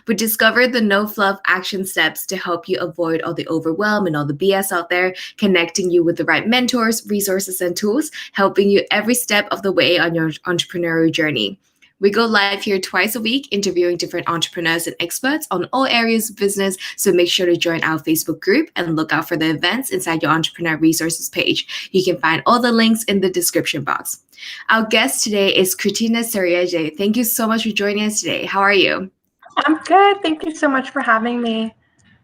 We discovered the no fluff action steps to help you avoid all the overwhelm and all the BS out there, connecting you with the right mentors, resources, and tools, helping you every step of the way on your entrepreneurial journey. We go live here twice a week, interviewing different entrepreneurs and experts on all areas of business. So make sure to join our Facebook group and look out for the events inside your entrepreneur resources page. You can find all the links in the description box. Our guest today is Christina Sergnese. Thank you so much for joining us today. How are you? I'm good. Thank you so much for having me.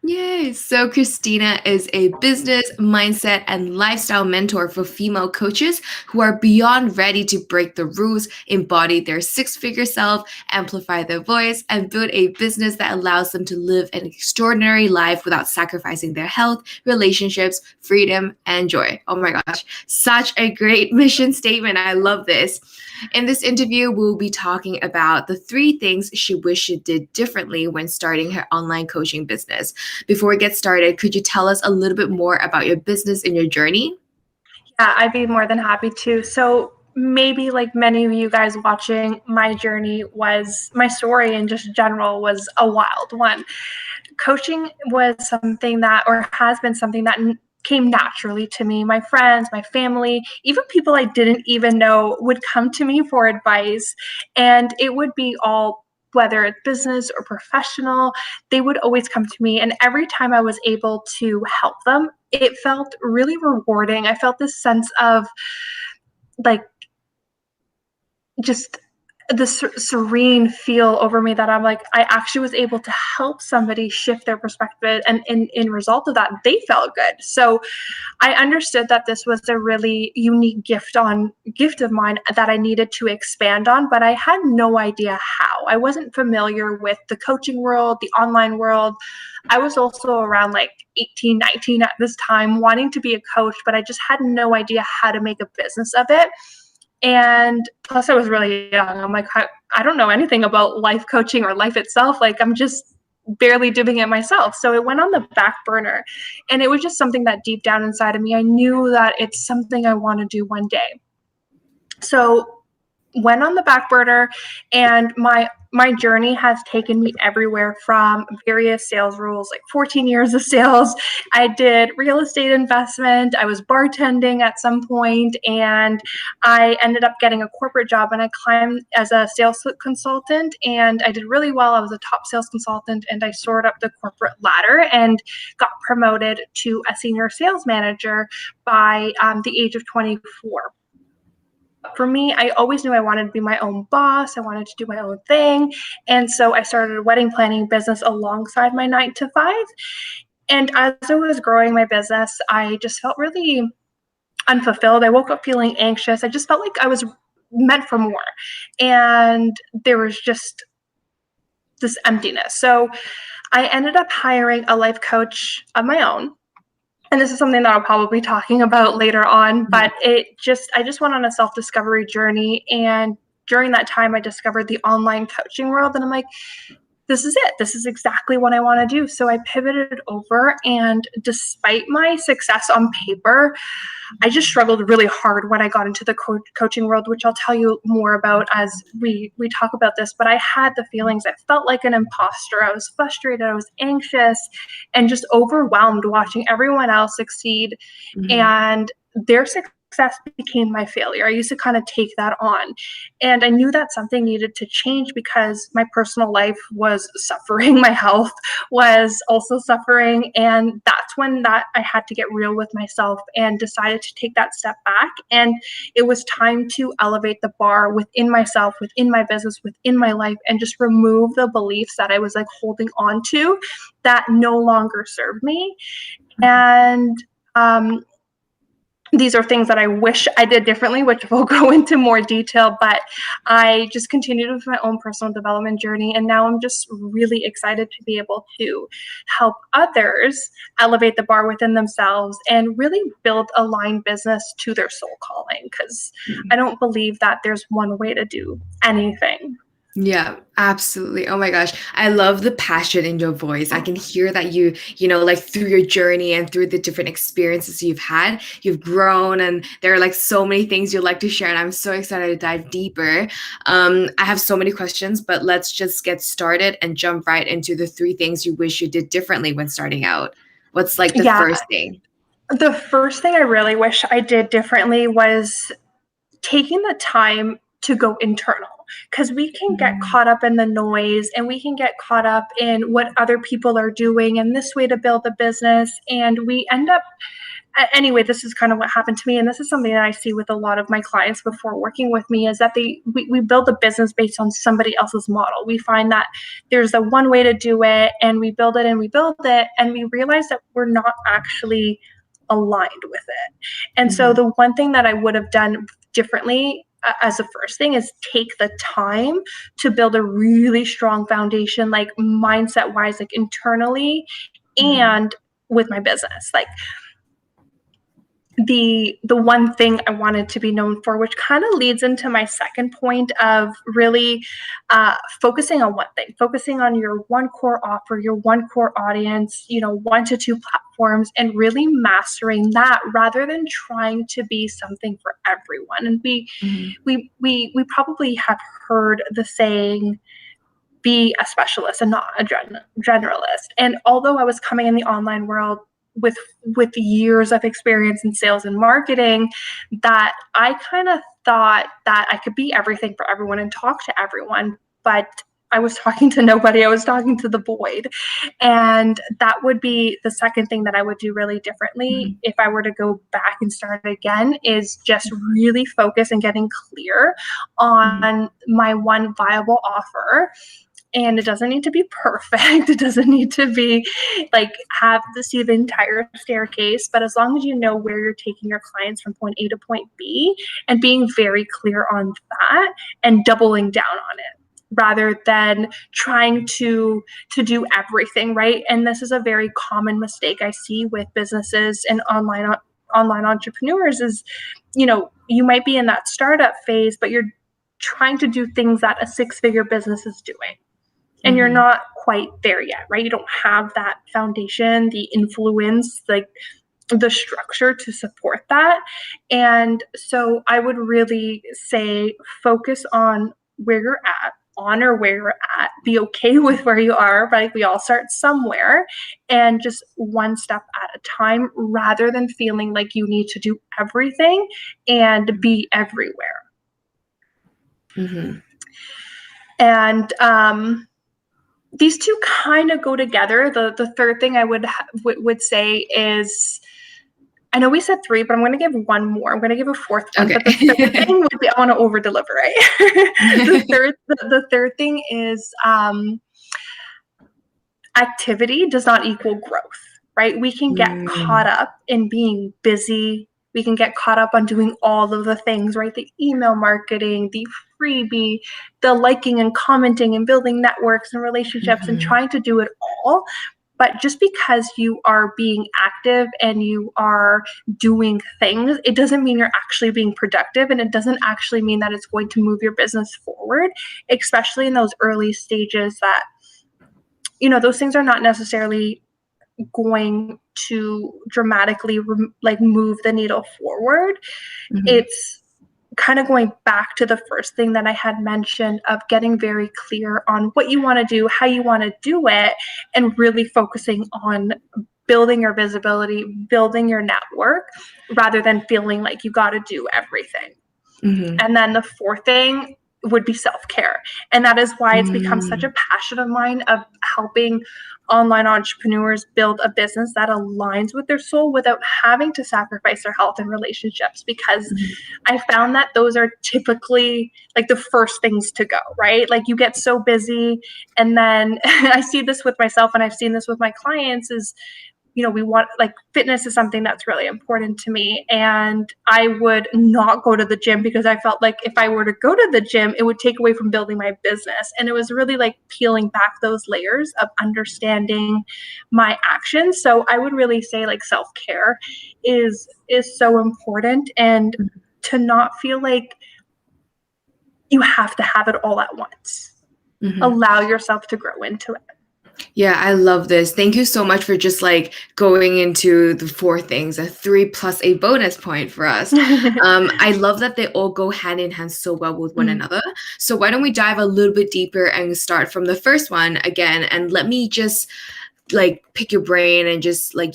Yay! So Christina is a business, mindset, and lifestyle mentor for female coaches who are beyond ready to break the rules, embody their six-figure self, amplify their voice, and build a business that allows them to live an extraordinary life without sacrificing their health, relationships, freedom, and joy. Oh my gosh, such a great mission statement. I love this. In this interview, we'll be talking about the 3 things she wished she did differently when starting her online coaching business. Before we get started, could you tell us a little bit more about your business and your journey? Yeah, I'd be more than happy to. So maybe like many of you guys watching, my journey was, my story in just general was a wild one. Coaching was something that, or has been something that came naturally to me. My friends, my family, even people I didn't even know would come to me for advice. And it would be all, whether it's business or professional, they would always come to me. And every time I was able to help them, it felt really rewarding. I felt this sense of like just the serene feel over me that I'm like, I actually was able to help somebody shift their perspective. And in result of that, they felt good. So I understood that this was a really unique gift of mine that I needed to expand on, but I had no idea how. I wasn't familiar with the coaching world, the online world. I was also around like 18, 19 at this time, wanting to be a coach, but I just had no idea how to make a business of it. And plus I was really young. I'm like, I don't know anything about life coaching or life itself. Like I'm just barely doing it myself. So it went on the back burner, and it was just something that deep down inside of me, I knew that it's something I want to do one day. So went on the back burner, and my journey has taken me everywhere from various sales roles, like 14 years of sales. I did real estate investment. I was bartending at some point, and I ended up getting a corporate job, and I climbed as a sales consultant, and I did really well. I was a top sales consultant, and I soared up the corporate ladder and got promoted to a senior sales manager by the age of 24. For me, I always knew I wanted to be my own boss. I wanted to do my own thing. And so I started a wedding planning business alongside my 9 to 5. And as I was growing my business, I just felt really unfulfilled. I woke up feeling anxious. I just felt like I was meant for more. And there was just this emptiness. So I ended up hiring a life coach of my own. And this is something that I'll probably be talking about later on, but I just went on a self-discovery journey. And during that time, I discovered the online coaching world, and I'm like, this is it. This is exactly what I want to do. So I pivoted over, and despite my success on paper, I just struggled really hard when I got into the coaching world, which I'll tell you more about as we talk about this. But I had the feelings. I felt like an imposter. I was frustrated. I was anxious and just overwhelmed watching everyone else succeed. Mm-hmm. And their success became my failure. I used to kind of take that on. And I knew that something needed to change because my personal life was suffering. My health was also suffering. And that's when I had to get real with myself and decided to take that step back. And it was time to elevate the bar within myself, within my business, within my life, and just remove the beliefs that I was like holding on to that no longer served me. And these are things that I wish I did differently, which we'll go into more detail, but I just continued with my own personal development journey. And now I'm just really excited to be able to help others elevate the bar within themselves and really build a line business to their soul calling. Because I don't believe that there's one way to do anything. Yeah, absolutely. Oh my gosh. I love the passion in your voice. I can hear that like through your journey and through the different experiences you've had, you've grown, and there are like so many things you'd like to share. And I'm so excited to dive deeper. I have so many questions, but let's just get started and jump right into the 3 things you wish you did differently when starting out. What's like the Yeah, first thing? the first thing I really wish I did differently was taking the time to go internal, because we can get Mm, caught up in the noise and we can get caught up in what other people are doing and this way to build a business, and we end up anyway, this is kind of what happened to me, and this is something that I see with a lot of my clients before working with me, is that we build a business based on somebody else's model. We find that there's the one way to do it, and we build it and we build it, and we realize that we're not actually aligned with it. And so mhm, the one thing that I would have done differently, as the first thing, is take the time to build a really strong foundation, like mindset wise, like internally mhm, and with my business. Like the one thing I wanted to be known for, which kind of leads into my second point of really focusing on one thing, focusing on your one core offer, your one core audience, 1 to 2 platforms, and really mastering that rather than trying to be something for everyone. And mhm, we probably have heard the saying, be a specialist and not a generalist. And although I was coming in the online world with years of experience in sales and marketing, that I kind of thought that I could be everything for everyone and talk to everyone, but I was talking to nobody. I was talking to the void. And that would be the second thing that I would do really differently mhm, if I were to go back and start again, is just really focus and getting clear mhm, on my one viable offer. And it doesn't need to be perfect. It doesn't need to be like have to see the entire staircase, but as long as you know where you're taking your clients from point A to point B, and being very clear on that and doubling down on it rather than trying to do everything, right? And this is a very common mistake I see with businesses and online entrepreneurs is, you might be in that startup phase, but you're trying to do things that a six-figure business is doing, and you're mhm, not quite there yet, right? You don't have that foundation, the influence, like the structure to support that. And so I would really say focus on where you're at, honor where you're at, be okay with where you are, right? We all start somewhere, and just one step at a time rather than feeling like you need to do everything and be everywhere. mhm. And these two kind of go together. The third thing I would say is, I know we said three, but I'm going to give one more. I'm going to give a fourth one. But the third Okay. thing would be, I want to over deliver, right? The third thing is activity does not equal growth, right? We can get caught Mm, up in being busy. We can get caught up on doing all of the things, right? The email marketing, the freebie, the liking and commenting and building networks and relationships and mhm, trying to do it all. But just because you are being active and you are doing things, it doesn't mean you're actually being productive. And it doesn't actually mean that it's going to move your business forward, especially in those early stages that, those things are not necessarily going to dramatically like move the needle forward. mhm, It's kind of going back to the first thing that I had mentioned of getting very clear on what you want to do, how you want to do it, and really focusing on building your visibility, building your network, rather than feeling like you got to do everything. mhm, And then the fourth thing would be self-care. And that is why it's become such a mm, passion of mine of helping online entrepreneurs build a business that aligns with their soul without having to sacrifice their health and relationships, because mhm, I found that those are typically like the first things to go, right? Like you get so busy, and then I see this with myself and I've seen this with my clients is, we want, like, fitness is something that's really important to me, and I would not go to the gym because I felt like if I were to go to the gym, it would take away from building my business. And it was really like peeling back those layers of understanding my actions. So I would really say like self-care is so important, and to not feel like you have to have it all at once. allow yourself to grow into it. Yeah, I love this. Thank you so much for just like going into the 4 things, a 3 plus a bonus point for us. I love that they all go hand in hand so well with one another. So why don't we dive a little bit deeper and start from the first one again, and let me just like pick your brain and just like,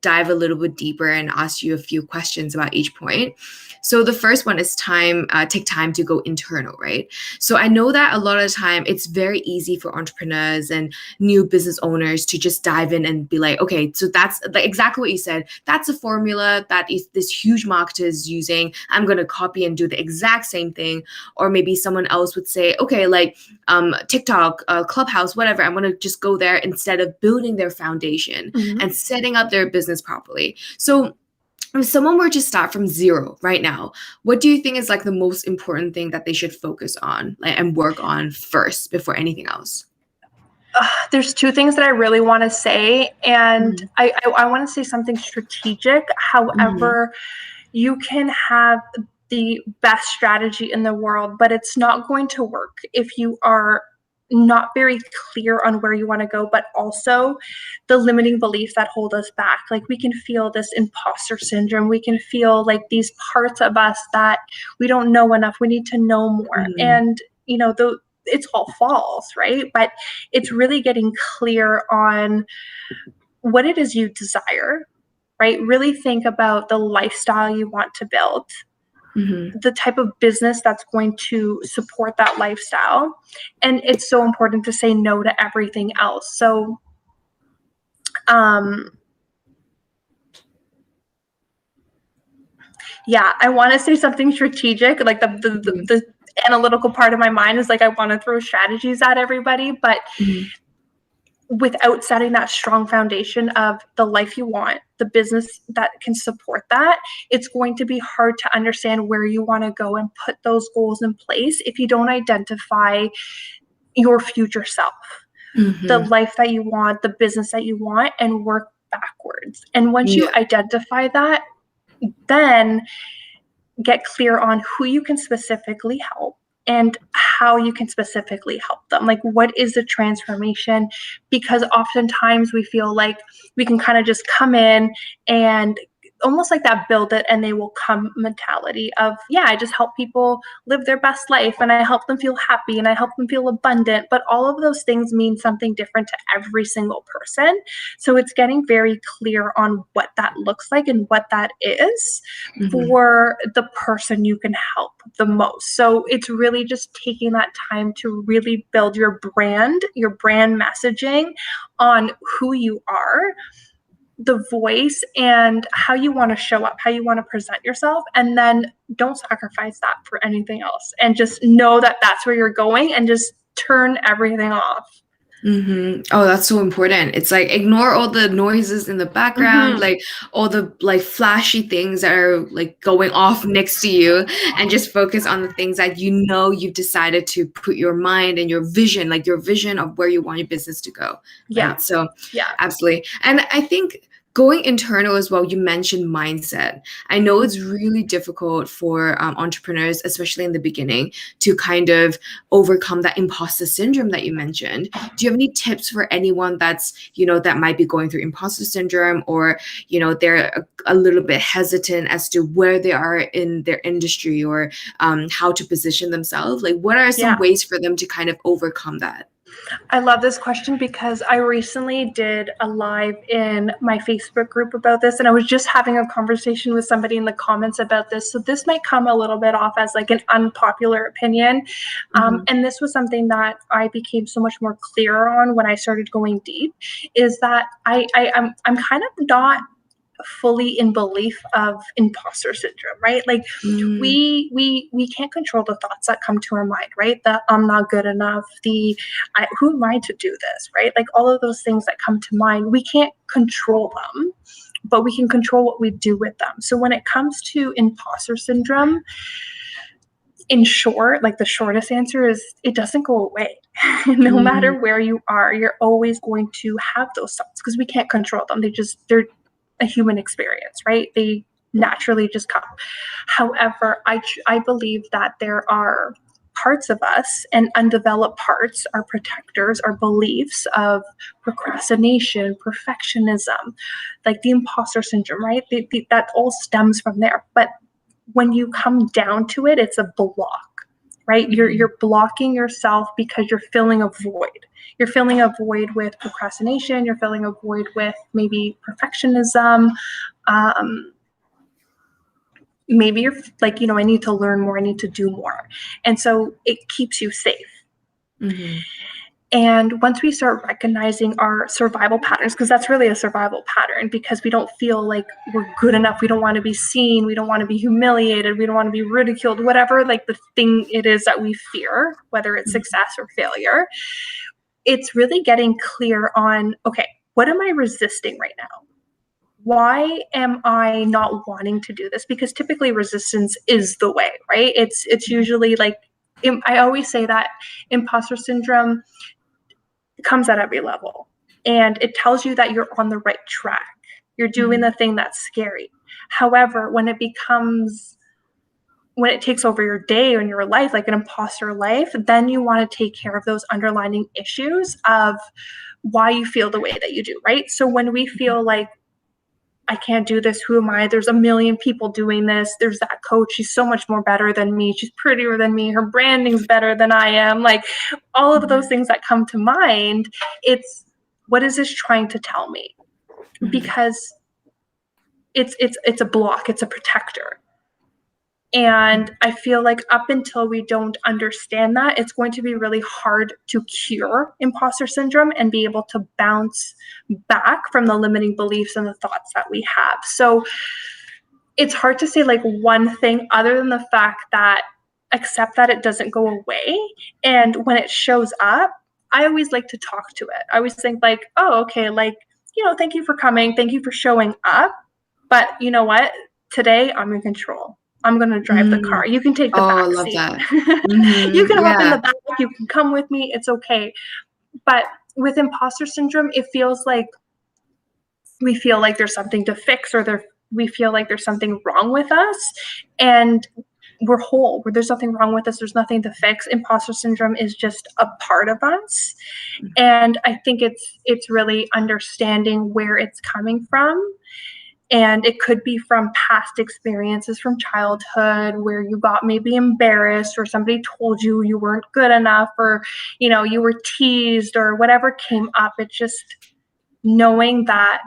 dive a little bit deeper and ask you a few questions about each point. So the first one is take time to go internal, right? So I know that a lot of the time it's very easy for entrepreneurs and new business owners to just dive in and be like, okay, so that's like exactly what you said. That's a formula that is this huge marketer is using. I'm going to copy and do the exact same thing. Or maybe someone else would say, okay, like TikTok, Clubhouse, whatever, I'm going to just go there instead of building their foundation and setting up their business properly. So if someone were to start from zero right now, what do you think is like the most important thing that they should focus on and work on first before anything else? There's 2 things that I really want to say, and I want to say something strategic. However, you can have the best strategy in the world, but it's not going to work if you are not very clear on where you want to go, but also the limiting beliefs that hold us back. Like we can feel this imposter syndrome. We can feel like these parts of us that we don't know enough. We need to know more. And, it's all false, right? But it's really getting clear on what it is you desire, right? Really think about the lifestyle you want to build, the type of business that's going to support that lifestyle. And it's so important to say no to everything else. So, I want to say something strategic, like the analytical part of my mind is like, I want to throw strategies at everybody, but without setting that strong foundation of the life you want, the business that can support that, it's going to be hard to understand where you want to go and put those goals in place if you don't identify your future self, the life that you want, the business that you want, and work backwards. And once you identify that, then get clear on who you can specifically help and how you can specifically help them. Like, what is the transformation? Because oftentimes we feel like we can kind of just come in and almost like that build it and they will come mentality of, I just help people live their best life and I help them feel happy and I help them feel abundant. But all of those things mean something different to every single person. So it's getting very clear on what that looks like and what that is for the person you can help the most. So it's really just taking that time to really build your brand messaging on who you are, the voice, and how you want to show up, how you want to present yourself, and then don't sacrifice that for anything else. And just know that that's where you're going and just turn everything off. Oh, that's so important. It's like ignore all the noises in the background, like all the like flashy things that are like going off next to you, and just focus on the things that you've decided to put your mind and your vision, like your vision of where you want your business to go. Right? So absolutely. And I think going internal as well, you mentioned mindset. I know it's really difficult for entrepreneurs, especially in the beginning, to kind of overcome that imposter syndrome that you mentioned. Do you have any tips for anyone that's, that might be going through imposter syndrome, or, they're a little bit hesitant as to where they are in their industry, or how to position themselves? Like, what are some ways for them to kind of overcome that? I love this question because I recently did a live in my Facebook group about this, and I was just having a conversation with somebody in the comments about this. So this might come a little bit off as like an unpopular opinion. And this was something that I became so much more clear on when I started going deep, is that I'm kind of not fully in belief of imposter syndrome, right? Like we can't control the thoughts that come to our mind, right? The I'm not good enough, who am I to do this, right? Like all of those things that come to mind, we can't control them, but we can control what we do with them. So when it comes to imposter syndrome, in short, like the shortest answer is it doesn't go away. No matter where you are, you're always going to have those thoughts because we can't control them. They're a human experience, right? They naturally just come. However, I believe that there are parts of us and undeveloped parts, our protectors, our beliefs of procrastination, perfectionism, like the imposter syndrome, right? That all stems from there. But when you come down to it, it's a block, right? You're blocking yourself because you're filling a void. You're filling a void with procrastination. You're filling a void with maybe perfectionism. Maybe you're like, I need to learn more. I need to do more. And so it keeps you safe. Mm-hmm. And once we start recognizing our survival patterns, because that's really a survival pattern, because we don't feel like we're good enough. We don't want to be seen. We don't want to be humiliated. We don't want to be ridiculed, whatever like the thing it is that we fear, whether it's success or failure. It's really getting clear on, okay, what am I resisting right now? Why am I not wanting to do this? Because typically resistance is the way, right? It's usually like, I always say that imposter syndrome comes at every level, and it tells you that you're on the right track. You're doing the thing that's scary. However, when it takes over your day and your life, like an imposter life, then you want to take care of those underlying issues of why you feel the way that you do, right? So when we feel like, I can't do this. Who am I? There's a million people doing this. There's that coach. She's so much more better than me. She's prettier than me. Her branding's better than I am. Like all of those things that come to mind, it's what is this trying to tell me? Because it's a block. It's a protector. And I feel like up until we don't understand that, it's going to be really hard to cure imposter syndrome and be able to bounce back from the limiting beliefs and the thoughts that we have. So it's hard to say like one thing other than the fact that accept that it doesn't go away. And when it shows up, I always like to talk to it. I always think like, oh, okay, like, thank you for coming. Thank you for showing up. But you know what? Today I'm in control. I'm going to drive the car. You can take the back I love seat. that. You can hop in the back. You can come with me. It's okay. But with imposter syndrome, it feels like we feel like there's something to fix, or we feel like there's something wrong with us. And we're whole. There's nothing wrong with us. There's nothing to fix. Imposter syndrome is just a part of us. And I think it's really understanding where it's coming from. And it could be from past experiences from childhood where you got maybe embarrassed, or somebody told you you weren't good enough, or, you were teased, or whatever came up. It's just knowing that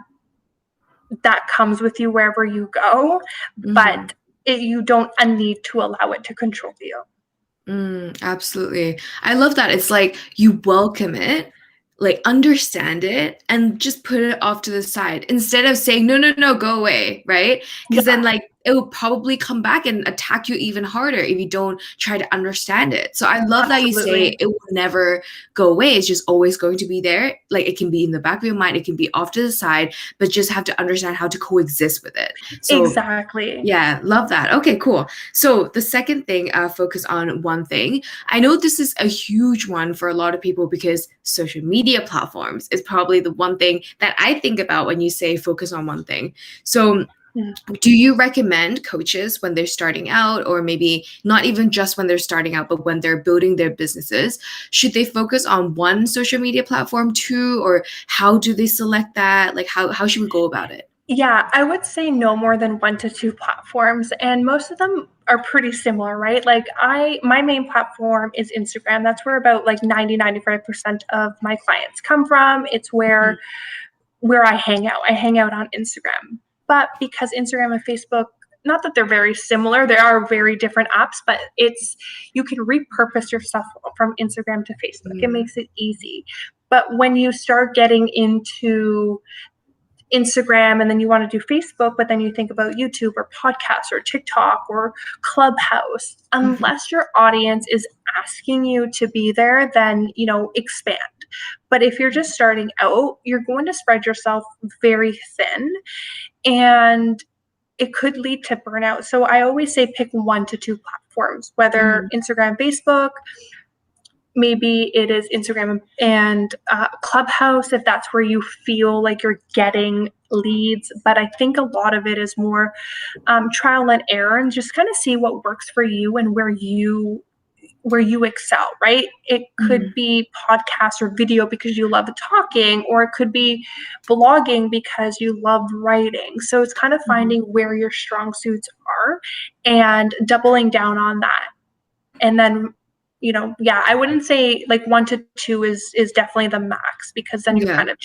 comes with you wherever you go, but you don't need to allow it to control you. Absolutely. I love that. It's like you welcome it, like understand it, and just put it off to the side instead of saying, no, no, no, go away, right? Because then like it will probably come back and attack you even harder if you don't try to understand it. So I love that you say it will never go away. It's just always going to be there. Like it can be in the back of your mind, it can be off to the side, but just have to understand how to coexist with it. So exactly. Yeah, love that. Okay, cool. So the second thing, focus on one thing. I know this is a huge one for a lot of people because social media platforms is probably the one thing that I think about when you say focus on one thing. So do you recommend coaches when they're starting out, or maybe not even just when they're starting out, but when they're building their businesses, should they focus on one social media platform too, or how do they select that? Like how should we go about it? Yeah, I would say no more than 1 to 2 platforms, and most of them are pretty similar, right? Like my main platform is Instagram. That's where about like 95% of my clients come from. It's where I hang out. I hang out on Instagram. But because Instagram and Facebook, not that they're very similar, they are very different apps, but you can repurpose your stuff from Instagram to Facebook. It makes it easy. But when you start getting into Instagram and then you want to do Facebook, but then you think about YouTube or podcasts or TikTok or Clubhouse, unless your audience is asking you to be there, then, expand. But if you're just starting out, you're going to spread yourself very thin, and it could lead to burnout. So I always say pick 1 to 2 platforms, whether Instagram, Facebook, maybe it is Instagram and Clubhouse, if that's where you feel like you're getting leads. But I think a lot of it is more trial and error, and just kind of see what works for you and where you where you excel, right? It could be podcast or video because you love talking, or it could be blogging because you love writing. So it's kind of finding where your strong suits are and doubling down on that. And then, I wouldn't say like 1 to 2 is definitely the max, because then you're kind of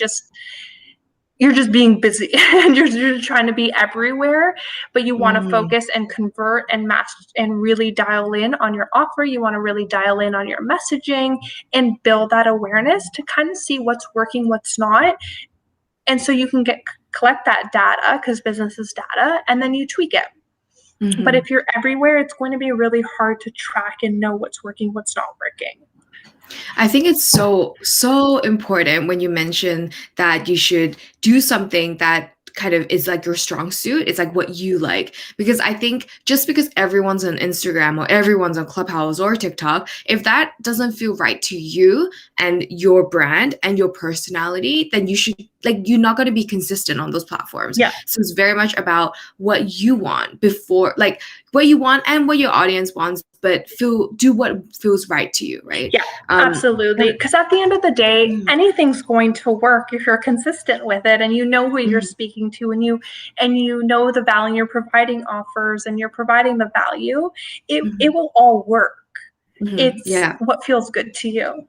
you're just being busy and you're trying to be everywhere, but you want to focus and convert and match and really dial in on your offer. You want to really dial in on your messaging and build that awareness to kind of see what's working, what's not. And so you can collect that data, because business is data, and then you tweak it. But if you're everywhere, it's going to be really hard to track and know what's working, what's not working. I think it's so important when you mention that you should do something that kind of is like your strong suit. It's like what you like. Because I think just because everyone's on Instagram or everyone's on Clubhouse or TikTok, if that doesn't feel right to you and your brand and your personality, then you should, like, you're not going to be consistent on those platforms. Yeah. So it's very much about what you want before, like what you want and what your audience wants, but do what feels right to you, right? Yeah, absolutely. Because at the end of the day, anything's going to work if you're consistent with it, and you know who you're speaking to, and you know the value you're providing offers, and you're providing the value. It will all work. It's what feels good to you.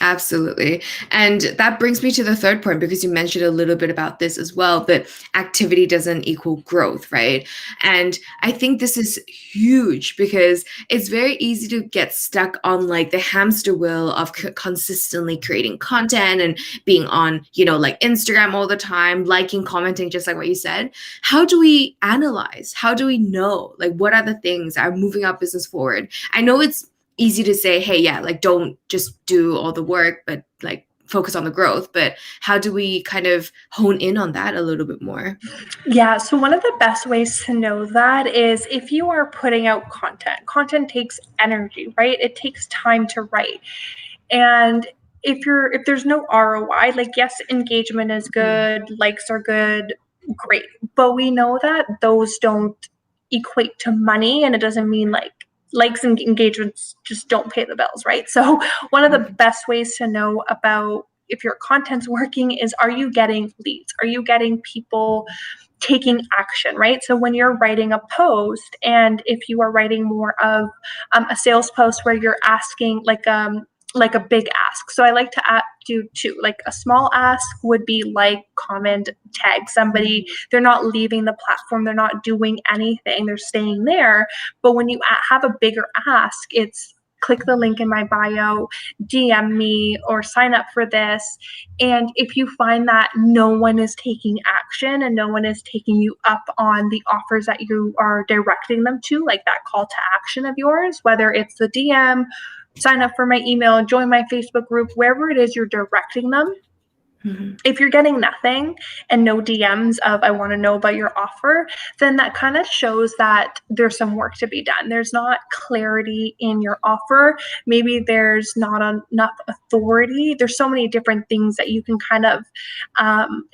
Absolutely. And that brings me to the third point, because you mentioned a little bit about this as well, but activity doesn't equal growth, right? And I think this is huge, because it's very easy to get stuck on like the hamster wheel of consistently creating content and being on, like Instagram all the time, liking, commenting, just like what you said. How do we analyze? How do we know, like, what are the things that are moving our business forward? I know it's easy to say, hey, like, don't just do all the work, but like focus on the growth. But how do we kind of hone in on that a little bit more? Yeah, so one of the best ways to know that is if you are putting out content takes energy, right? It takes time to write. And if there's no ROI, like, yes, engagement is good, likes are good, great. But we know that those don't equate to money, and it doesn't mean like likes and engagements just don't pay the bills, right? So one of the best ways to know about if your content's working is, are you getting leads? Are you getting people taking action, right? So when you're writing a post, and if you are writing more of a sales post where you're asking like a big ask. So I like to do 2. Like a small ask would be like, comment, tag somebody. They're not leaving the platform. They're not doing anything. They're staying there. But when you have a bigger ask, it's click the link in my bio, DM me, or sign up for this. And if you find that no one is taking action and no one is taking you up on the offers that you are directing them to, like that call to action of yours, whether it's the DM, sign up for my email, join my Facebook group, wherever it is you're directing them. If you're getting nothing and no DMs of, I want to know about your offer, then that kind of shows that there's some work to be done. There's not clarity in your offer. Maybe there's not enough authority. There's so many different things that you can kind of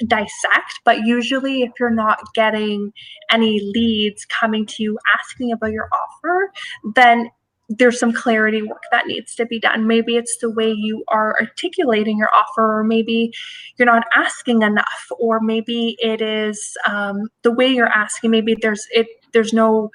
dissect. But usually if you're not getting any leads coming to you asking about your offer, then there's some clarity work that needs to be done. Maybe it's the way you are articulating your offer, or maybe you're not asking enough, or maybe it is the way you're asking. Maybe there's no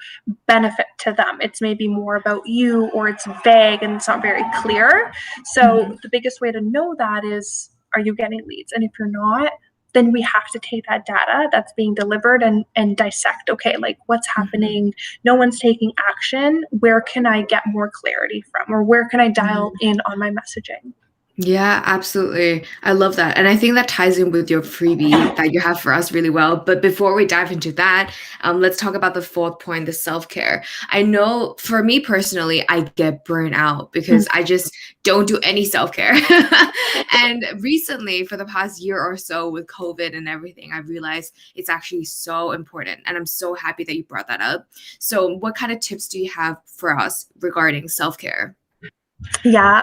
benefit to them. It's maybe more about you, or it's vague and it's not very clear. So the biggest way to know that is, are you getting leads? And if you're not, then we have to take that data that's being delivered and dissect, okay, like, what's happening? No one's taking action. Where can I get more clarity from? Or where can I dial in on my messaging? Yeah, absolutely. I love that. And I think that ties in with your freebie that you have for us really well. But before we dive into that, let's talk about the fourth point, the self-care. I know for me personally, I get burnt out because I just don't do any self-care. And recently, for the past year or so with COVID and everything, I realized it's actually so important. And I'm so happy that you brought that up. So what kind of tips do you have for us regarding self-care? Yeah.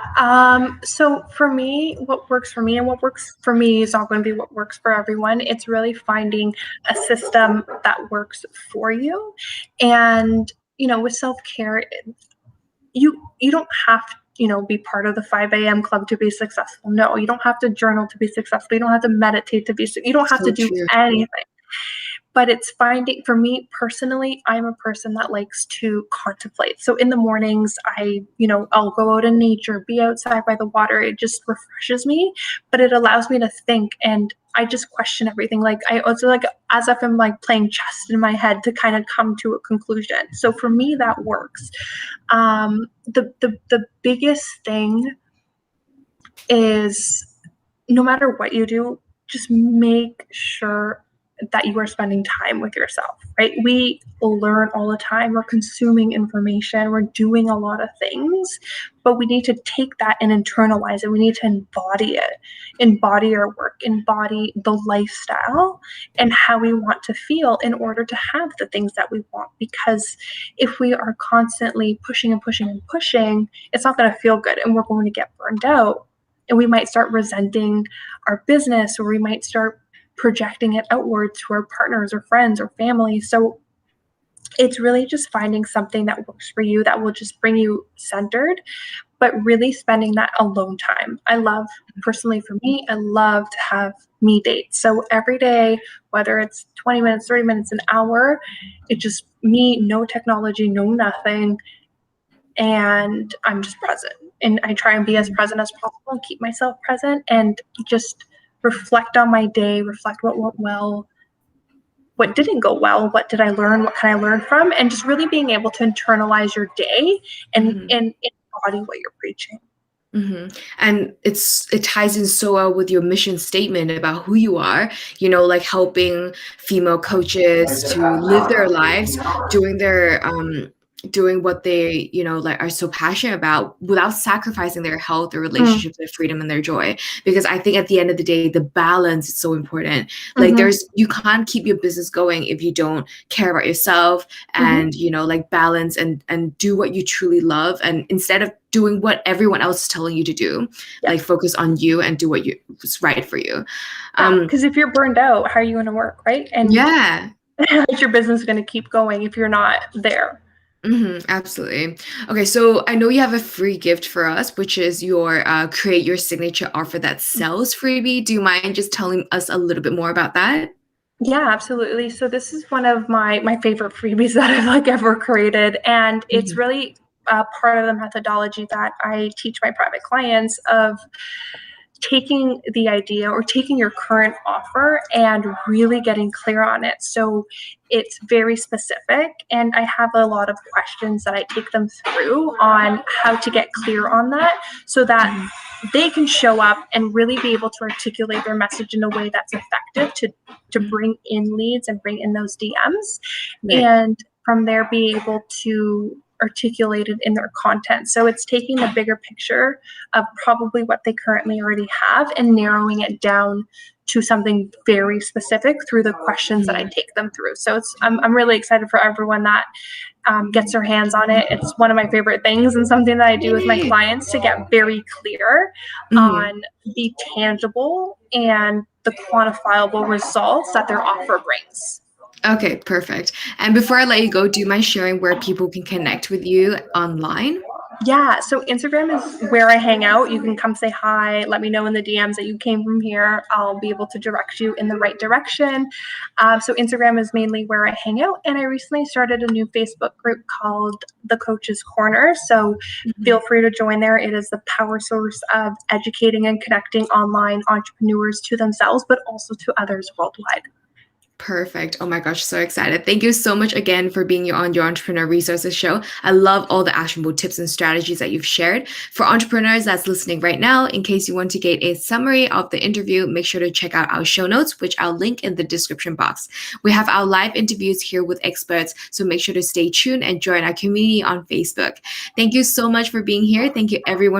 So for me, what works for me and what works for me is not going to be what works for everyone. It's really finding a system that works for you. And, with self-care, you don't have to, be part of the 5 a.m. club to be successful. No, you don't have to journal to be successful. You don't have to meditate to be, you don't have to So do true. anything. But it's finding, for me personally, I'm a person that likes to contemplate. So in the mornings, I'll go out in nature, be outside by the water. It just refreshes me, but it allows me to think, and I just question everything. Like I also like as if I'm like playing chess in my head to kind of come to a conclusion. So for me, that works. The biggest thing is, no matter what you do, just make sure that you are spending time with yourself, right? We learn all the time. We're consuming information. We're doing a lot of things, but we need to take that and internalize it. We need to embody it, embody our work, embody the lifestyle and how we want to feel in order to have the things that we want. Because if we are constantly pushing and pushing and pushing, it's not going to feel good, and we're going to get burned out. And we might start resenting our business, or we might start projecting it outward to our partners or friends or family. So it's really just finding something that works for you, that will just bring you centered, but really spending that alone time. Personally for me, I love to have me dates. So every day, whether it's 20 minutes, 30 minutes, an hour, it's just me, no technology, no nothing. And I'm just present. And I try and be as present as possible and keep myself present and just reflect on my day, reflect what went well, what didn't go well, what did I learn, what can I learn from, and just really being able to internalize your day and embody what you're preaching. And it ties in so well with your mission statement about who you are, like helping female coaches to live their lives, doing what they, like are so passionate about without sacrificing their health, their relationships, their freedom, and their joy. Because I think at the end of the day, the balance is so important. Like you can't keep your business going if you don't care about yourself and, like balance and do what you truly love. And instead of doing what everyone else is telling you to do, like focus on you and do what's right for you. Because if you're burned out, how are you going to work, right? And how's your business going to keep going if you're not there? Absolutely. Okay, so I know you have a free gift for us, which is your create your signature offer that sells freebie. Do you mind just telling us a little bit more about that? Yeah, absolutely. So this is one of my favorite freebies that I've ever created, and it's really part of the methodology that I teach my private clients of taking the idea or taking your current offer and really getting clear on it. So it's very specific, and I have a lot of questions that I take them through on how to get clear on that so that they can show up and really be able to articulate their message in a way that's effective to bring in leads and bring in those DMs. And from there be able to articulate it in their content. So it's taking the bigger picture of probably what they currently already have and narrowing it down to something very specific through the questions that I take them through. So I'm really excited for everyone that gets their hands on it. It's one of my favorite things and something that I do with my clients to get very clear on the tangible and the quantifiable results that their offer brings. Okay, perfect. And before I let you go, do you mind sharing where people can connect with you online? Yeah, so Instagram is where I hang out. You can come say hi, let me know in the DMs that you came from here. I'll be able to direct you in the right direction. So Instagram is mainly where I hang out. And I recently started a new Facebook group called The Coach's Corner. So feel free to join there. It is the power source of educating and connecting online entrepreneurs to themselves, but also to others worldwide. Perfect. Oh my gosh, so excited. Thank you so much again for being on your Entrepreneur Resources show. I love all the actionable tips and strategies that you've shared. For entrepreneurs that's listening right now, in case you want to get a summary of the interview, make sure to check out our show notes, which I'll link in the description box. We have our live interviews here with experts, so make sure to stay tuned and join our community on Facebook. Thank you so much for being here. Thank you everyone